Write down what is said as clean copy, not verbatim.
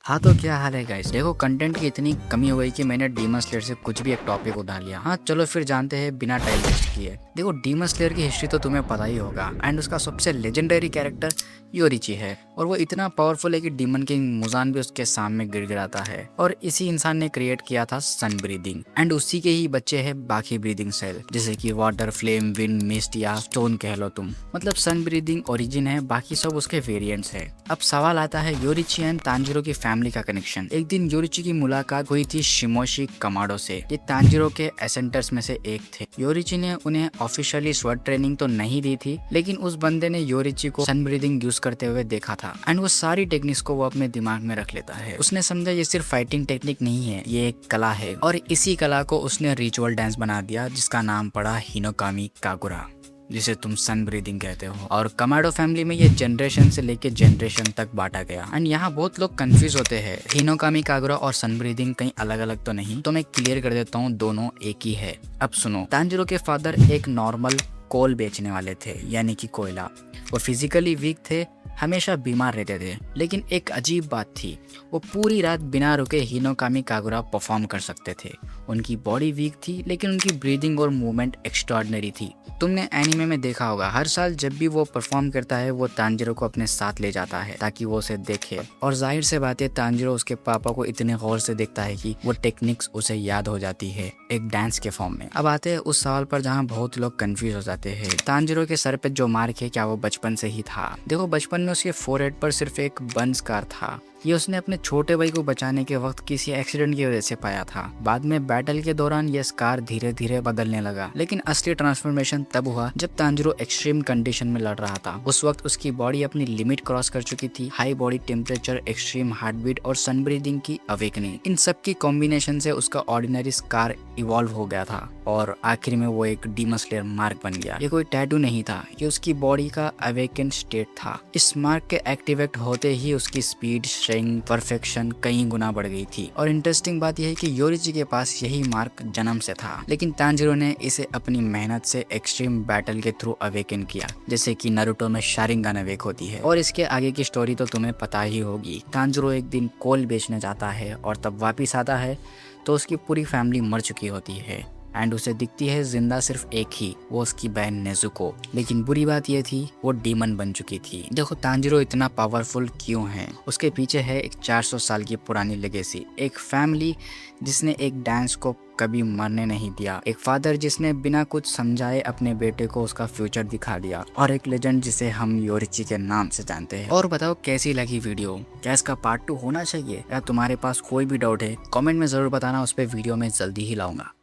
हाँ तो क्या हाल है गाइस। देखो कंटेंट की इतनी कमी हो गई कि मैंने डीमन स्लेयर से कुछ भी एक टॉपिक उठा लिया। हाँ चलो फिर जानते हैं बिना टाइम वेस्ट किए। देखो डीमन स्लेयर की हिस्ट्री तो तुम्हें पता ही होगा एंड उसका सबसे लेजेंडरी कैरेक्टर योरिची है और वो इतना पावरफुल है कि डीमन किंग मुजान भी उसके सामने गिड़गिड़ाता है। और इसी इंसान ने क्रिएट किया था सन ब्रीदिंग एंड उसी के ही बच्चे हैं बाकी ब्रीदिंग सेल, जैसे कि वाटर, फ्लेम, विंड, मिस्ट या स्टोन कह लो तुम। मतलब सन ब्रीदिंग ओरिजिन है, बाकी सब उसके वेरिएंट्स है। अब सवाल आता है योरिची एंड तांजिरो की फैमिली का कनेक्शन। एक दिन योरिची की मुलाकात हुई थी शिमोशी कमाडो से। ये तांजिरो के एसेंटर्स में से एक थे। योरिची ने उन्हें ऑफिशियली स्वर्ड ट्रेनिंग तो नहीं दी थी, लेकिन उस बंदे ने योरिची को सन ब्रीदिंग यूज करते हुए देखा था एंड वो सारी टेक्निक्स को वो अपने दिमाग में रख लेता है। उसने समझा ये सिर्फ फाइटिंग टेक्निक नहीं है, ये एक कला है। और इसी कला को उसने रिचुअल डांस बना दिया जिसका नाम पड़ा हिनोकामी कागुरा, जिसे तुम सन ब्रीदिंग कहते हो। और कमाडो फैमिली में ये जनरेशन से लेके जनरेशन तक बांटा गया। एंड यहाँ बहुत लोग कंफ्यूज होते हैं, हिनोकामी कागुरा और सन ब्रीदिंग कहीं अलग अलग तो नहीं। तो मैं क्लियर कर देता हूँ, दोनों एक ही है। अब सुनो, तांजिरो के फादर एक नॉर्मल कोल बेचने वाले थे, यानी कि कोयला। वो फिजिकली वीक थे, हमेशा बीमार रहते थे, लेकिन एक अजीब बात थी, वो पूरी रात बिना रुके हिनोकामी कागुरा परफॉर्म कर सकते थे। उनकी बॉडी वीक थी, लेकिन उनकी ब्रीदिंग और मूवमेंट एक्स्ट्राऑर्डिनरी थी। तुमने एनिमे में देखा होगा, हर साल जब भी वो परफॉर्म करता है वो तांजिरो को अपने साथ ले जाता है ताकि वो उसे देखे। और जाहिर से बात है, तांजिरो उसके पापा को इतने गौर से देखता है कि वो टेक्निक्स उसे याद हो जाती है एक डांस के फॉर्म में। अब आते हैं उस सवाल पर जहाँ बहुत लोग कंफ्यूज हो जाते हैं, तांजिरो के सर पे जो मार्क है क्या वो बचपन से ही था? देखो बचपन में उसके फोरहेड पर सिर्फ एक बर्न स्कार था। ये उसने अपने छोटे भाई को बचाने के वक्त किसी एक्सीडेंट की वजह से पाया था। बाद में बैटल के दौरान ये स्कार धीरे धीरे बदलने लगा, लेकिन असली ट्रांसफॉर्मेशन तब हुआ जब तांजिरो एक्सट्रीम कंडीशन में लड़ रहा था। उस वक्त उसकी बॉडी अपनी लिमिट क्रॉस कर चुकी थी। High body temperature, extreme heartbeat और सन ब्रीदिंग की अवेकनिंग, इन सब की कॉम्बिनेशन से उसका ऑर्डिनरी स्कार इवॉल्व हो गया था और आखिर में वो एक डीमन स्लेयर मार्क बन गया। ये कोई टैटू नहीं था, ये उसकी बॉडी का अवेकन स्टेट था। इस मार्क के एक्टिवेट होते ही उसकी स्पीड, स्ट्रेंथ, परफेक्शन कई गुना बढ़ गई थी। और इंटरेस्टिंग बात यह है कि योरिची के पास यही मार्क जन्म से था, लेकिन तांजिरो ने इसे अपनी मेहनत से एक्सट्रीम बैटल के थ्रू अवेकन किया, जैसे कि नारुतो में शारिंगन अवेक होती है। और इसके आगे की स्टोरी तो तुम्हें पता ही होगी। तांजिरो एक दिन कोल बेचने जाता है और तब वापिस आता है तो उसकी पूरी फैमिली मर चुकी होती है एंड उसे दिखती है जिंदा सिर्फ एक ही, वो उसकी बहन नेजुको। लेकिन बुरी बात यह थी, वो डीमन बन चुकी थी। देखो तांजिरो इतना पावरफुल क्यों है, उसके पीछे है एक 400 साल की पुरानी लेगेसी, एक फैमिली जिसने एक डांस को कभी मरने नहीं दिया, एक फादर जिसने बिना कुछ समझाए अपने बेटे को उसका फ्यूचर दिखा दिया, और एक लेजेंड जिसे हम योरिची के नाम से जानते हैं। और बताओ कैसी लगी वीडियो, क्या इसका पार्ट 2 होना चाहिए या तुम्हारे पास कोई भी डाउट है कमेंट में जरूर बताना, उस पर वीडियो में जल्दी ही लाऊंगा।